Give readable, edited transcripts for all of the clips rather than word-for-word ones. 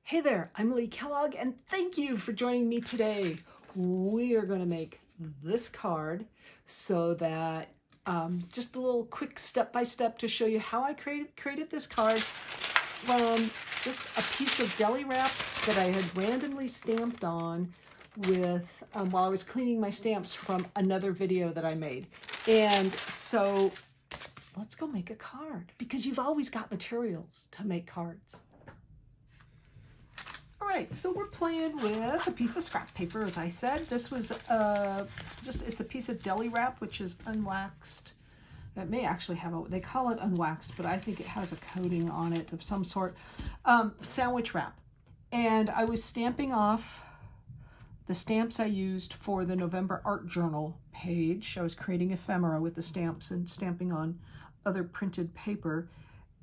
Hey there, I'm Lee Kellogg, and thank you for joining me today. We are going to make this card so that just a little quick step-by-step to show you how I created this card from just a piece of deli wrap that I had randomly stamped on with while I was cleaning my stamps from another video that I made. And so let's go make a card, because you've always got materials to make cards. All right, so we're playing with a piece of scrap paper, as I said. This was it's a piece of deli wrap, which is unwaxed. It may actually have they call it unwaxed, but I think it has a coating on it of some sort. Sandwich wrap. And I was stamping off the stamps I used for the November Art Journal page. I was creating ephemera with the stamps and stamping on other printed paper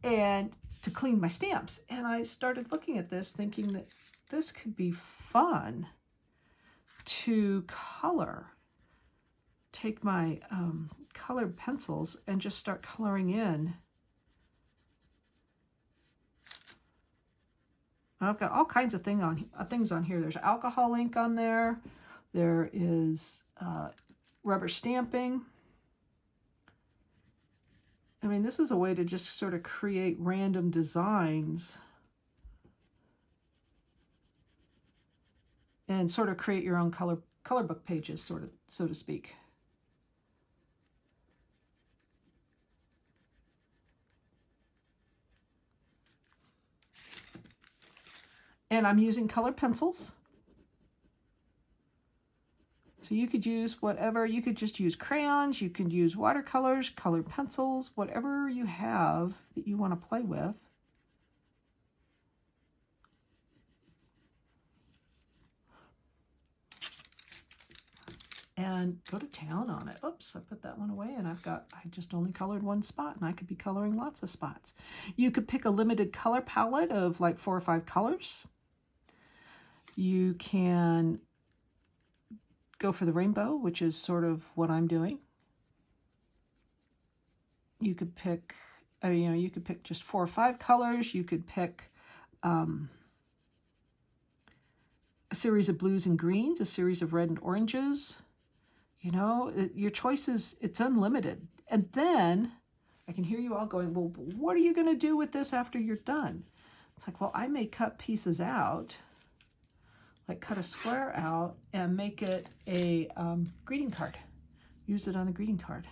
and to clean my stamps. And I started looking at this thinking that this could be fun to color. Take my colored pencils and just start coloring in. I've got all kinds of things on here. There's alcohol ink on there. There is rubber stamping. I mean, this is a way to just sort of create random designs and sort of create your own color book pages, sort of, so to speak. And I'm using colored pencils. So you could use whatever, you could just use crayons, you could use watercolors, colored pencils, whatever you have that you want to play with. And go to town on it. Oops, I put that one away, and I just only colored one spot, and I could be coloring lots of spots. You could pick a limited color palette of like 4 or 5 colors. You can go for the rainbow, which is sort of what I'm doing. You could pick, you could pick just 4 or 5 colors. You could pick a series of blues and greens, a series of red and oranges. Your choices, it's unlimited. And then I can hear you all going, well, what are you going to do with this after you're done? It's like, well, I may cut pieces out, like cut a square out and make it a greeting card. Use it on a greeting card.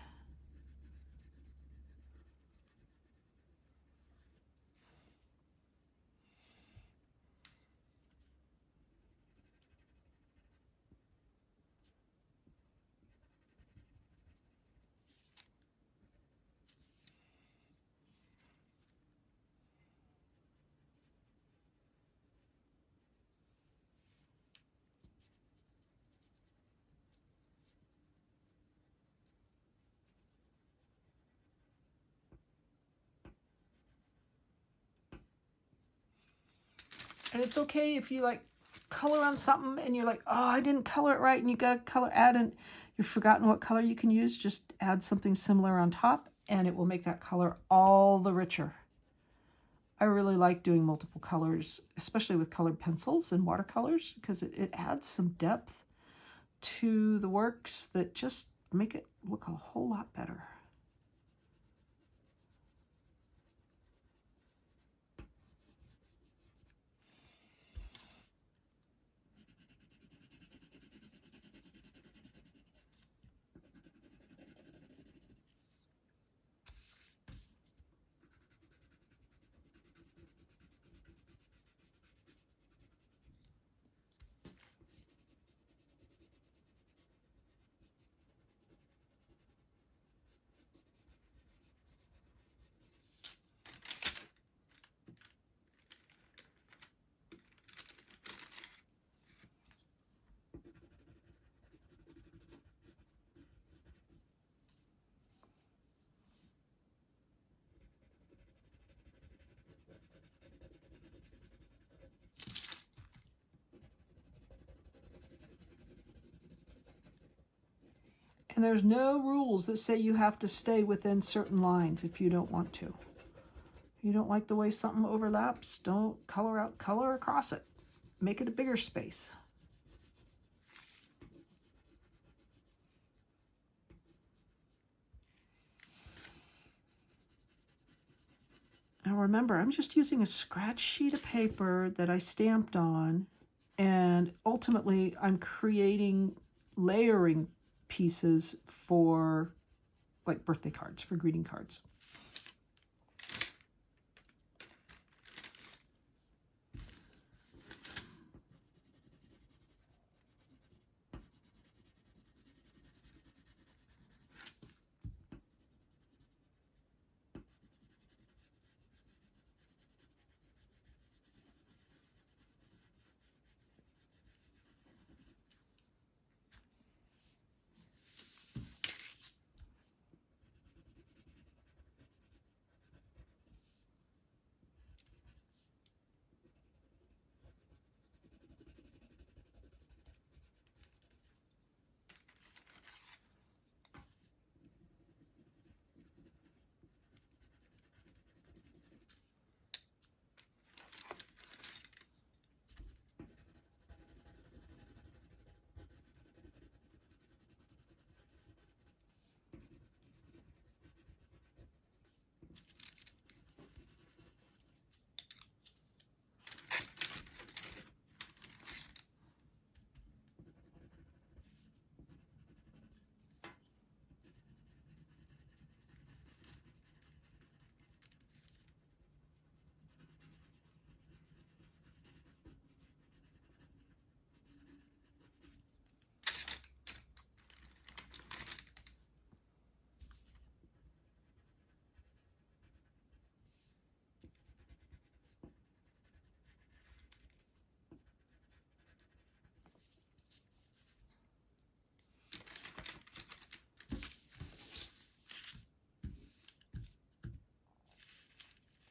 And it's okay if you like color on something and you're like, oh, I didn't color it right, and you got to color, add, and you've forgotten what color you can use. Just add something similar on top and it will make that color all the richer. I really like doing multiple colors, especially with colored pencils and watercolors, because it adds some depth to the works that just make it look a whole lot better. And there's no rules that say you have to stay within certain lines if you don't want to. You don't like the way something overlaps, don't color out, color across it. Make it a bigger space. Now remember, I'm just using a scratch sheet of paper that I stamped on, and ultimately I'm creating layering pieces for like birthday cards, for greeting cards.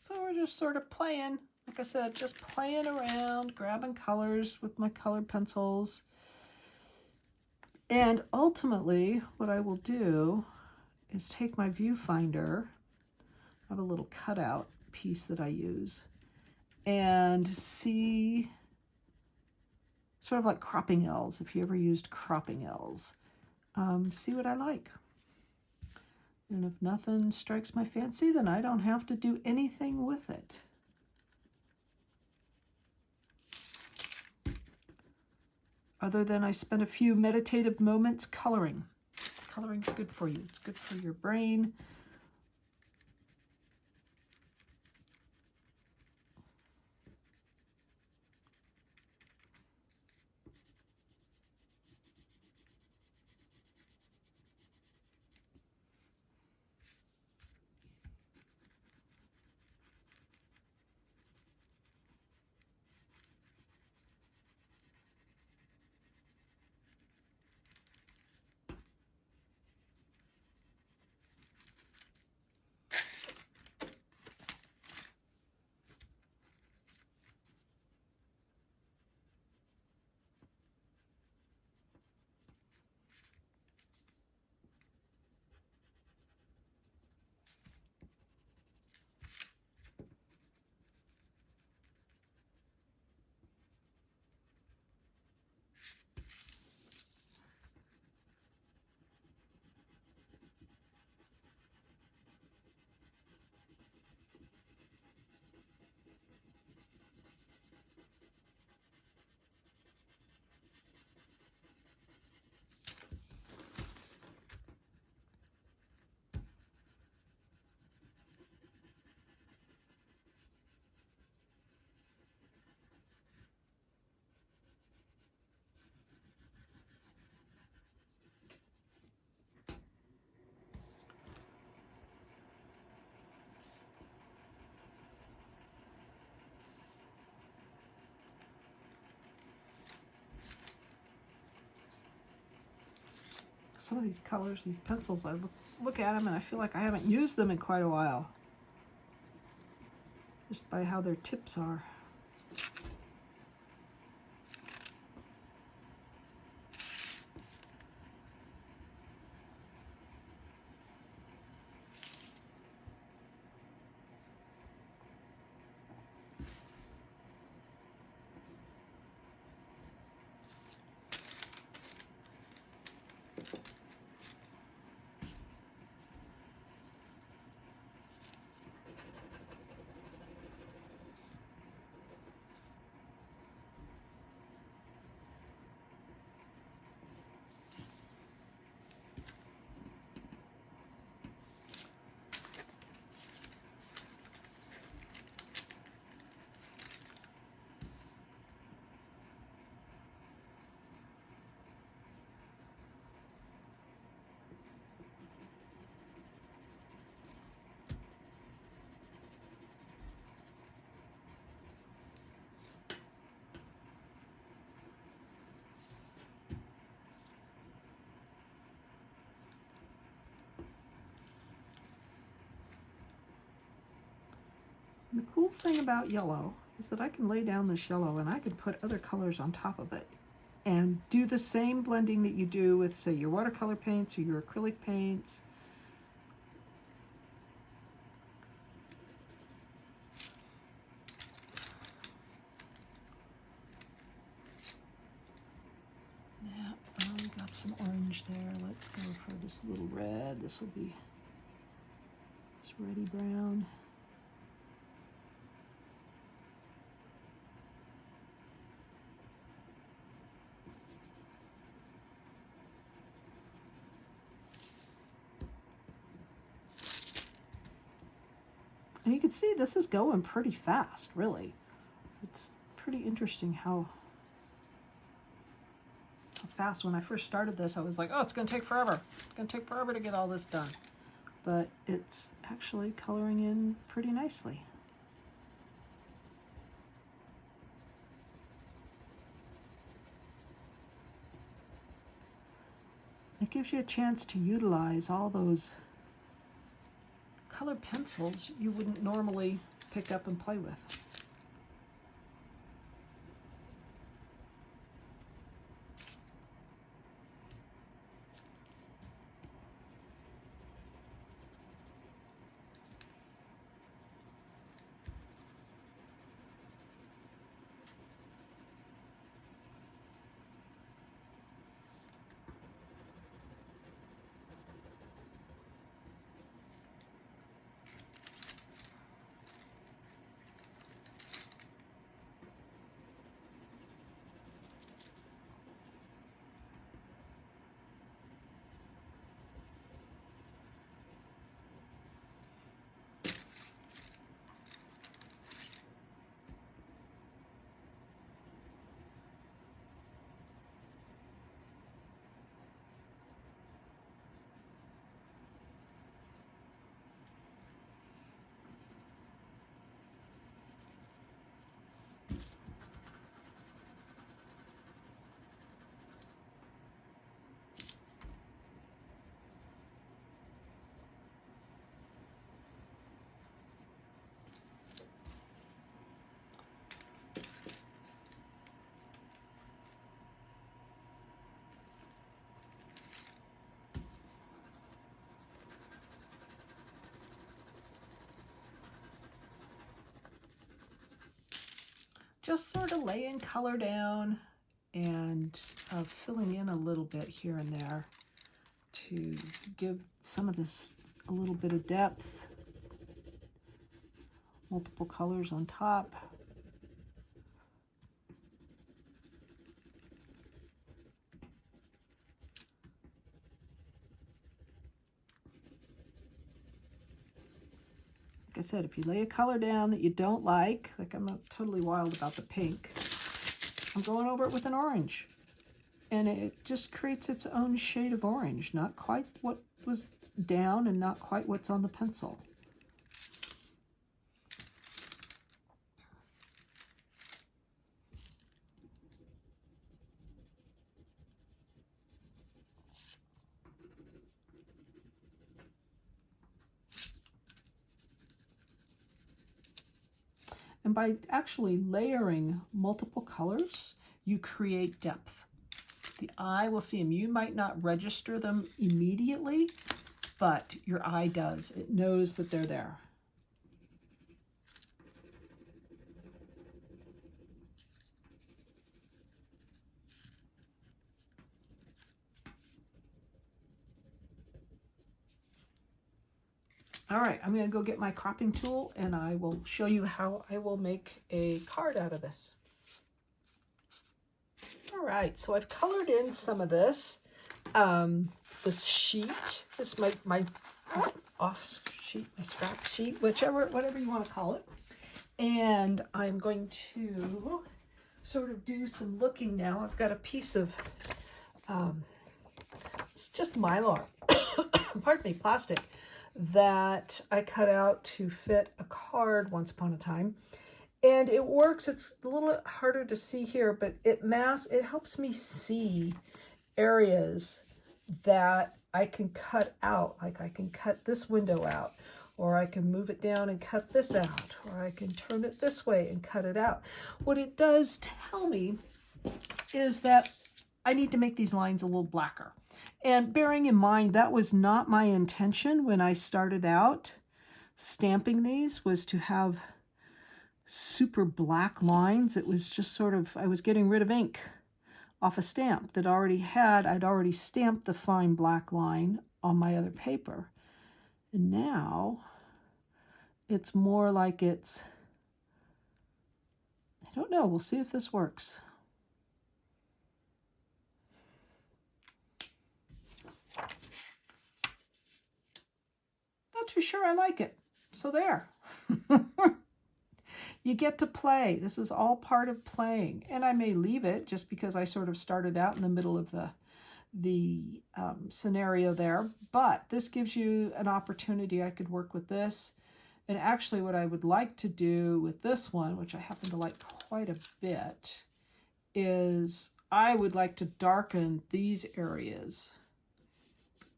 So we're just sort of playing, like I said, just playing around, grabbing colors with my colored pencils. And ultimately, what I will do is take my viewfinder, I have a little cutout piece that I use, and see, sort of like cropping L's, if you ever used cropping L's, see what I like. And if nothing strikes my fancy, then I don't have to do anything with it. Other than I spend a few meditative moments coloring. Coloring's good for you. It's good for your brain. Some of these colors, these pencils, I look at them and I feel like I haven't used them in quite a while. Just by how their tips are. And the cool thing about yellow is that I can lay down this yellow and I can put other colors on top of it and do the same blending that you do with, say, your watercolor paints or your acrylic paints. Yeah, oh, we got some orange there. Let's go for this little red. This will be this reddy brown. And you can see this is going pretty fast, really. It's pretty interesting how fast. When I first started this, I was like, oh, it's going to take forever. It's going to take forever to get all this done. But it's actually coloring in pretty nicely. It gives you a chance to utilize all those colored pencils you wouldn't normally pick up and play with. Just sort of laying color down and filling in a little bit here and there to give some of this a little bit of depth. Multiple colors on top. Like I said, if you lay a color down that you don't like I'm not totally wild about the pink, I'm going over it with an orange. And it just creates its own shade of orange, not quite what was down and not quite what's on the pencil. And by actually layering multiple colors, you create depth. The eye will see them. You might not register them immediately, but your eye does. It knows that they're there. All right, I'm going to go get my cropping tool and I will show you how I will make a card out of this. All right, so I've colored in some of this. This sheet, this is my off sheet, my scrap sheet, whatever you want to call it. And I'm going to sort of do some looking now. I've got a piece of, it's just Mylar, pardon me, plastic, that I cut out to fit a card once upon a time. And it works. It's a little harder to see here, but it helps me see areas that I can cut out. Like I can cut this window out, or I can move it down and cut this out, or I can turn it this way and cut it out. What it does tell me is that I need to make these lines a little blacker. And bearing in mind, that was not my intention when I started out stamping these, was to have super black lines. It was just sort of, I was getting rid of ink off a stamp that I'd already stamped the fine black line on my other paper. And now it's more like I don't know, we'll see if this works. Not too sure I like it. So there. You get to play. This is all part of playing. And I may leave it just because I sort of started out in the middle of the scenario there. But this gives you an opportunity. I could work with this. And actually what I would like to do with this one, which I happen to like quite a bit, is I would like to darken these areas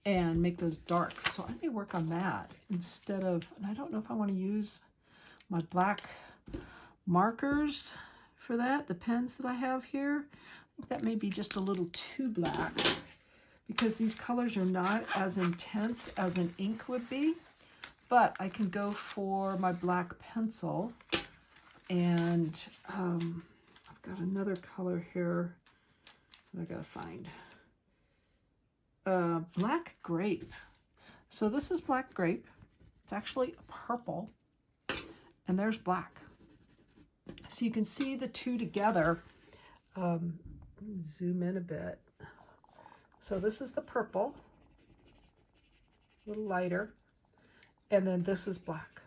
and make those dark. So I may work on that instead of, and I don't know if I want to use my black markers for that, the pens that I have here. I think that may be just a little too black because these colors are not as intense as an ink would be, but I can go for my black pencil. And I've got another color here that I gotta find. Black grape. So this is black grape. It's actually a purple, and there's black. So you can see the two together. Zoom in a bit. So this is the purple, a little lighter, and then this is black.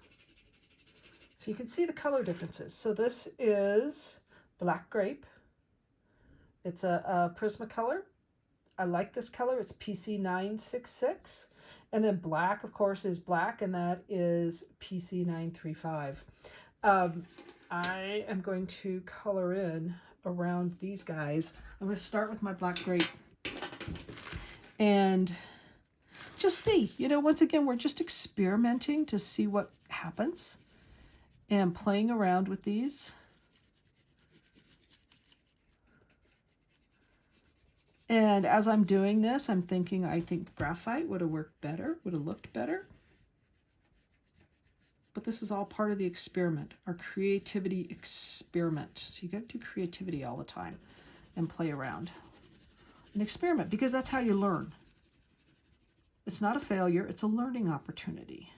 So you can see the color differences. So this is black grape. It's a Prismacolor. I like this color. It's PC966. And then black, of course, is black, and that is PC935. I am going to color in around these guys. I'm going to start with my black grape and just see, once again, we're just experimenting to see what happens and playing around with these. And as I'm doing this, I'm thinking, I think graphite would have worked better, would have looked better. But this is all part of the experiment, our creativity experiment. So you got to do creativity all the time and play around. An experiment, because that's how you learn. It's not a failure, it's a learning opportunity.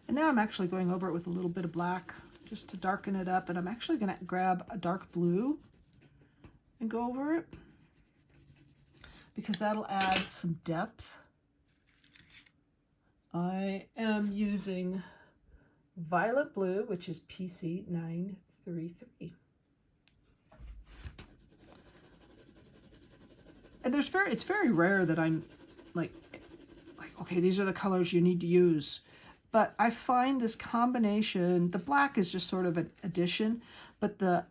And now I'm actually going over it with a little bit of black just to darken it up. And I'm actually going to grab a dark blue and go over it because that'll add some depth. I am using violet blue, which is PC933. And it's very rare that I'm like, okay, these are the colors you need to use. But I find this combination, the black is just sort of an addition, but the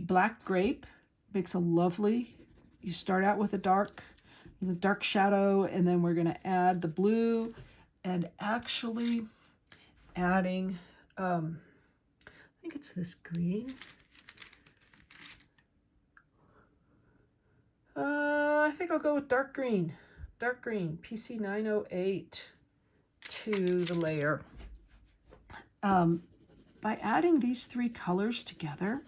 black grape makes a lovely, you start out with a dark shadow, and then we're going to add the blue, and actually adding, I think it's this green. I think I'll go with dark green, PC 908 to the layer. By adding these three colors together,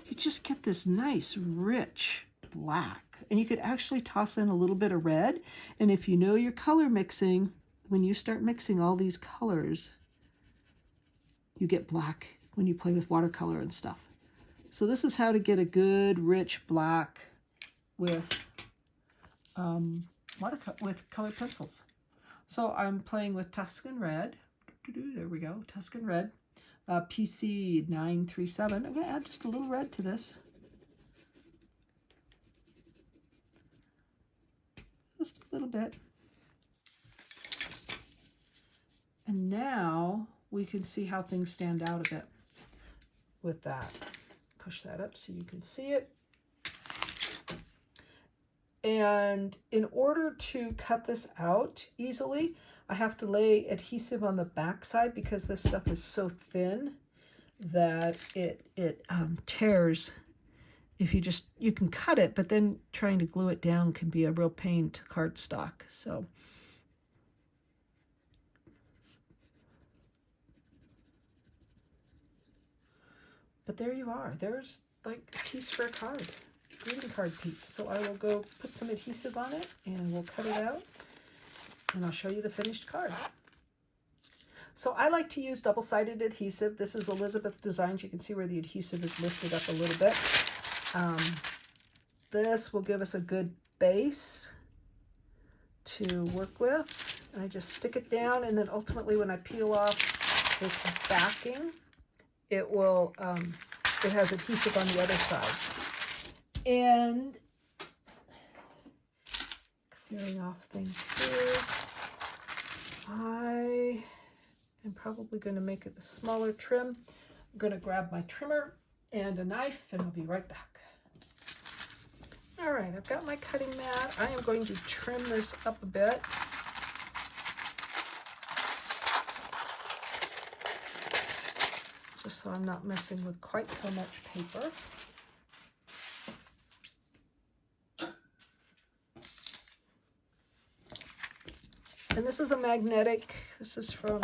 you just get this nice, rich black. And you could actually toss in a little bit of red. And if you know your color mixing, when you start mixing all these colors, you get black when you play with watercolor and stuff. So this is how to get a good, rich black with colored pencils. So I'm playing with Tuscan Red. There we go, Tuscan Red. PC 937. I'm going to add just a little red to this. Just a little bit. And now we can see how things stand out a bit with that. Push that up so you can see it. And in order to cut this out easily, I have to lay adhesive on the back side because this stuff is so thin that it tears. If you can cut it, but then trying to glue it down can be a real pain to cardstock. So but there you are. There's like a piece for a card, greeting card piece. So I will go put some adhesive on it and we'll cut it out and I'll show you the finished card. So I like to use double-sided adhesive. This is Elizabeth Designs. You can see where the adhesive is lifted up a little bit. This will give us a good base to work with. And I just stick it down, and then ultimately when I peel off this backing, it will, it has adhesive on the other side. And clearing off things here, I am probably going to make it a smaller trim. I'm going to grab my trimmer and a knife, and I'll be right back. All right, I've got my cutting mat. I am going to trim this up a bit. Just so I'm not messing with quite so much paper. And this is a magnetic. This is from,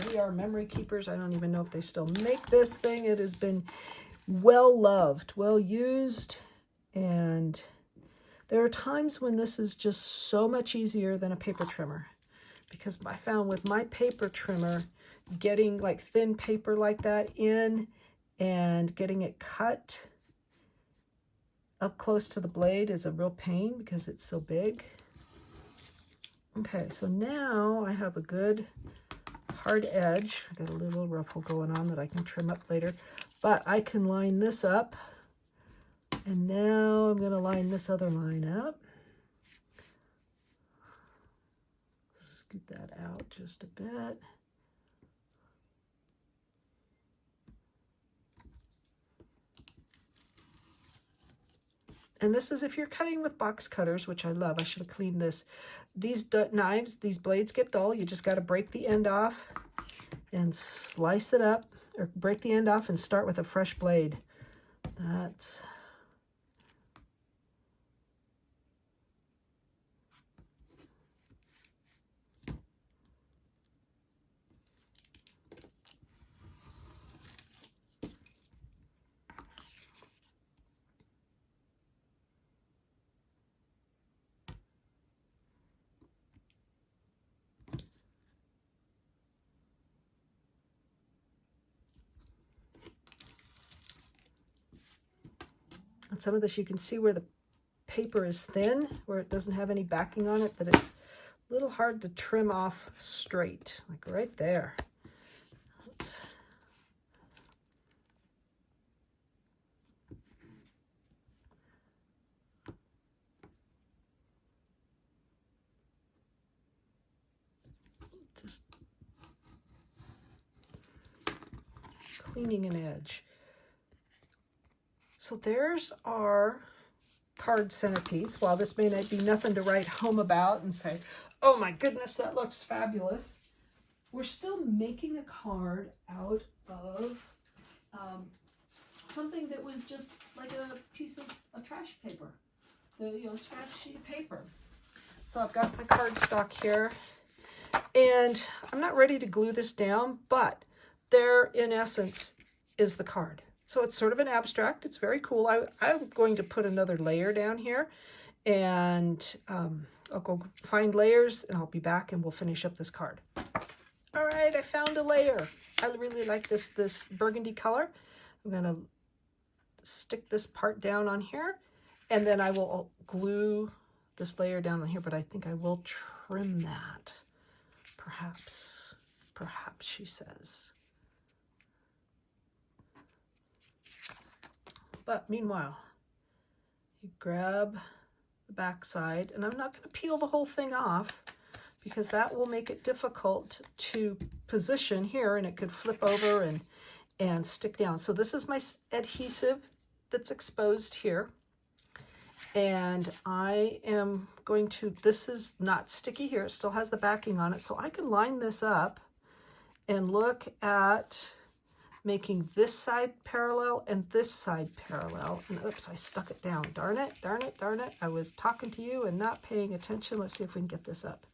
We Are Memory Keepers. I don't even know if they still make this thing. It has been well loved, well used, and there are times when this is just so much easier than a paper trimmer, because I found with my paper trimmer, getting like thin paper like that in and getting it cut up close to the blade is a real pain because it's so big. Okay, so now I have a good hard edge. I got a little ruffle going on that I can trim up later, but I can line this up. And now I'm going to line this other line up. Scoot that out just a bit. And this is if you're cutting with box cutters, which I love. I should have cleaned this. These knives, these blades get dull. You just got to break the end off and slice it up, or break the end off and start with a fresh blade. That's... And some of this you can see where the paper is thin, where it doesn't have any backing on it, that it's a little hard to trim off straight, like right there. Let's... Just cleaning an edge. So there's our card centerpiece. While this may not be nothing to write home about and say, oh my goodness, that looks fabulous, we're still making a card out of something that was just like a piece of a trash paper, scratch sheet paper. So I've got my cardstock here, and I'm not ready to glue this down, but there, in essence, is the card. So it's sort of an abstract. It's very cool. I'm going to put another layer down here, and I'll go find layers, and I'll be back, and we'll finish up this card. All right, I found a layer. I really like this burgundy color. I'm going to stick this part down on here, and then I will glue this layer down on here, but I think I will trim that. Perhaps, she says. But meanwhile, you grab the back side, and I'm not going to peel the whole thing off because that will make it difficult to position here, and it could flip over and stick down. So this is my adhesive that's exposed here. And I am going to, this is not sticky here, it still has the backing on it, so I can line this up and look at making this side parallel and this side parallel. And oops, I stuck it down. Darn it, darn it, darn it. I was talking to you and not paying attention. Let's see if we can get this up.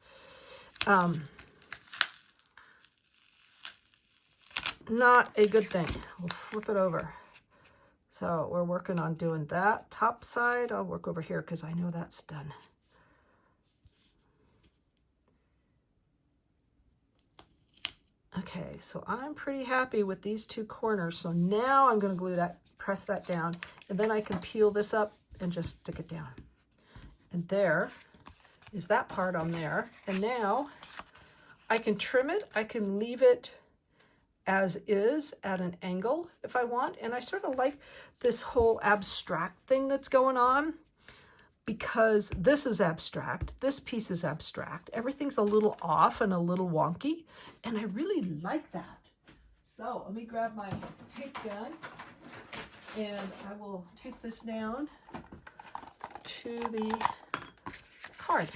Not a good thing. We'll flip it over. So we're working on doing that top side. I'll work over here because I know that's done. Okay, so I'm pretty happy with these two corners. So now I'm going to glue that, press that down, and then I can peel this up and just stick it down. And there is that part on there. And now I can trim it. I can leave it as is at an angle if I want. And I sort of like this whole abstract thing that's going on because this is abstract, this piece is abstract, everything's a little off and a little wonky, and I really like that. So let me grab my tape gun, and I will tape this down to the card.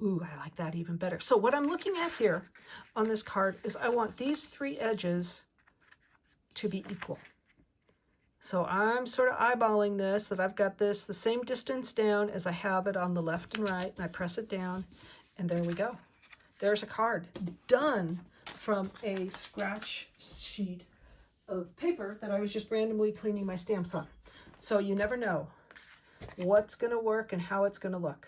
Ooh, I like that even better. So what I'm looking at here on this card is I want these three edges to be equal. So I'm sort of eyeballing this, that I've got this the same distance down as I have it on the left and right, and I press it down, and there we go. There's a card done from a scratch sheet of paper that I was just randomly cleaning my stamps on. So you never know what's going to work and how it's going to look.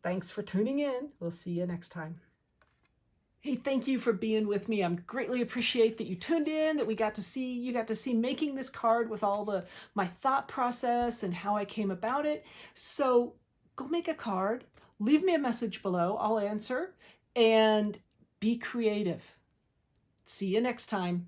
Thanks for tuning in. We'll see you next time. Hey, thank you for being with me. I greatly appreciate that you tuned in, that you got to see making this card with all my thought process and how I came about it. So go make a card, leave me a message below, I'll answer, and be creative. See you next time.